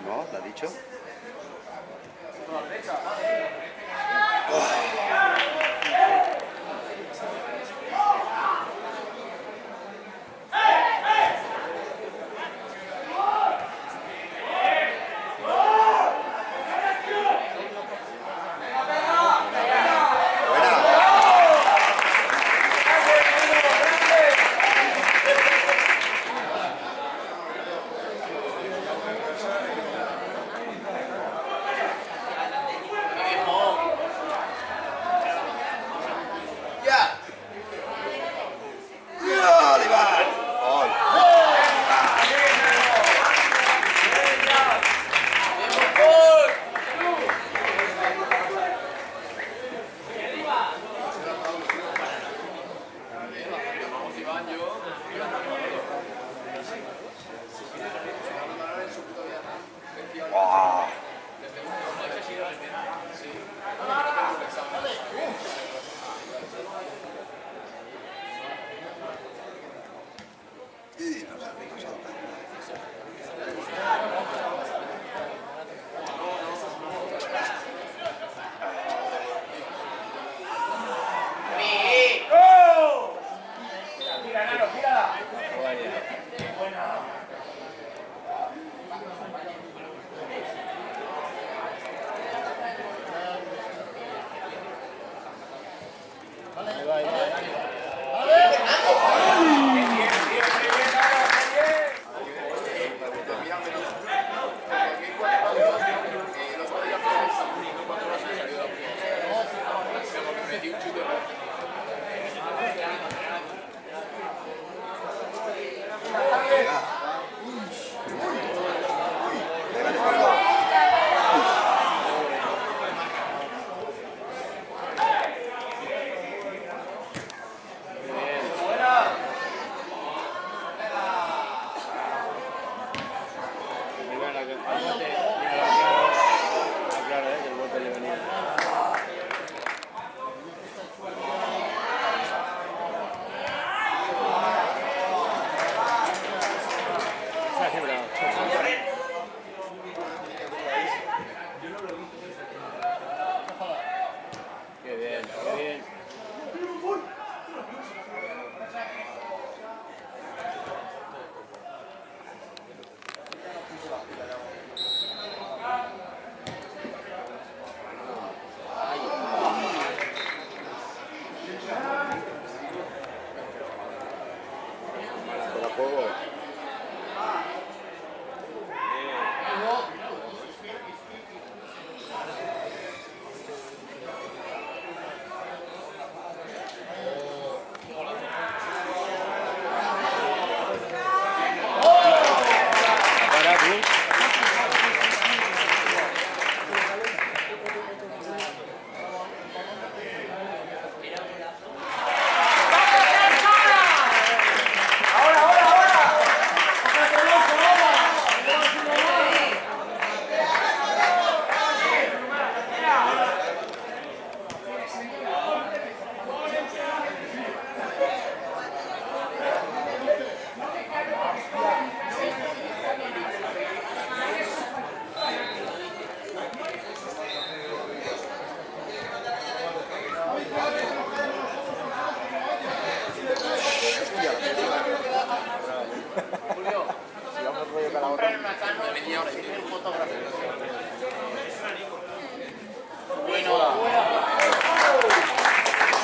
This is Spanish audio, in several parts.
No, ¿te ha dicho?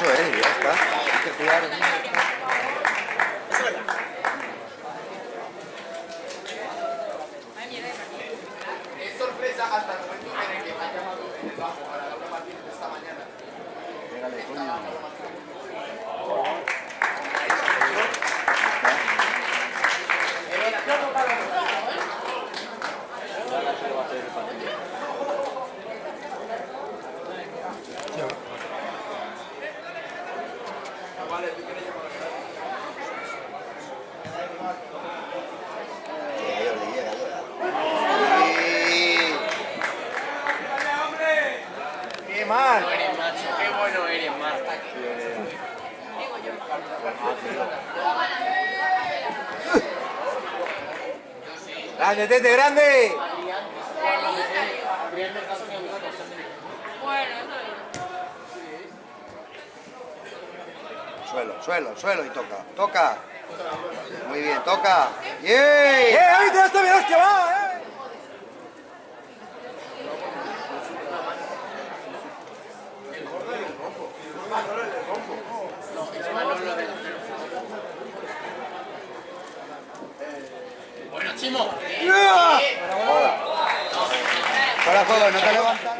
Eso es, ya está. Hay que jugar. Es sorpresa hasta el momento en el que me han llamado en el bajo para Laura Martínez esta mañana. Pégale, coño. Vale, tú quieres llamar a ¡Qué mal! Qué bueno eres, Marta. ¡Grande, Tete, grande! Suelo y toca. Toca. Muy bien, toca. ¡Yeah! ¡Ahí te está bien, hostia, va! Bueno, Chimo. Para juego, no te levantas.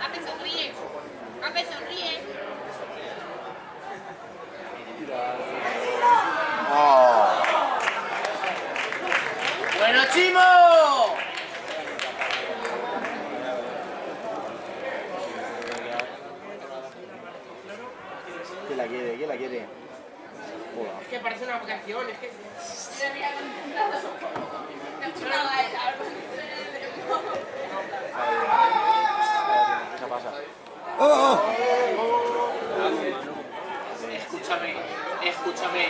Ape sonríe. Ape sonríe. Bueno, Chimo. ¿Quién la quiere? ¿Quién la quiere? Es que parece una canción, es que... ¿Qué pasa? Escúchame.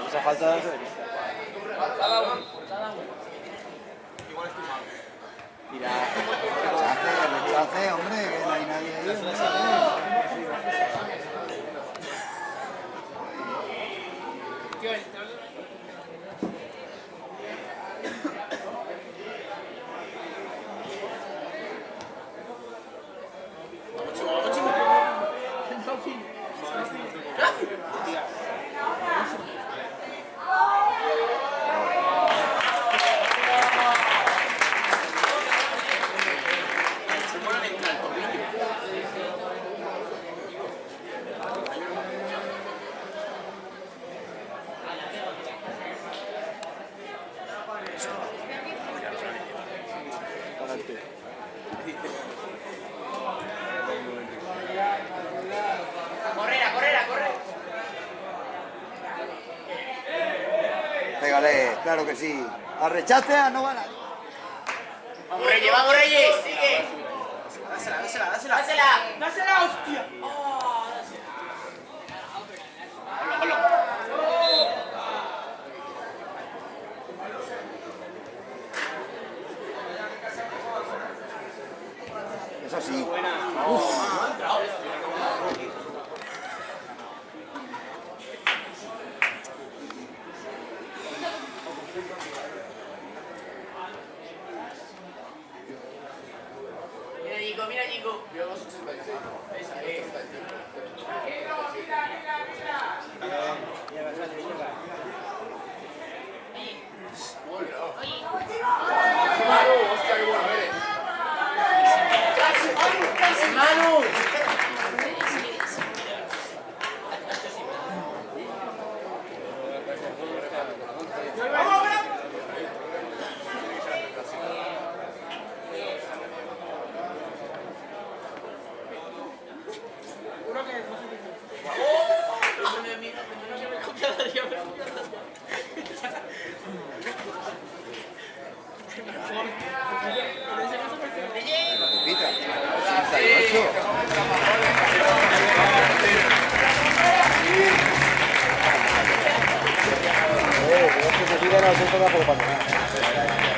Esa falta de... Mira, rechace, hombre, que no hay nadie ahí. Correr. Pégale, claro que sí. A rechace, a no gana. Vamos, Reyes, sigue. Dásela, hostia. Eso sí. Mira, Nico. Hostia, qué bueno eres. Manu. Pepita, 68. Que te piden a los para nada.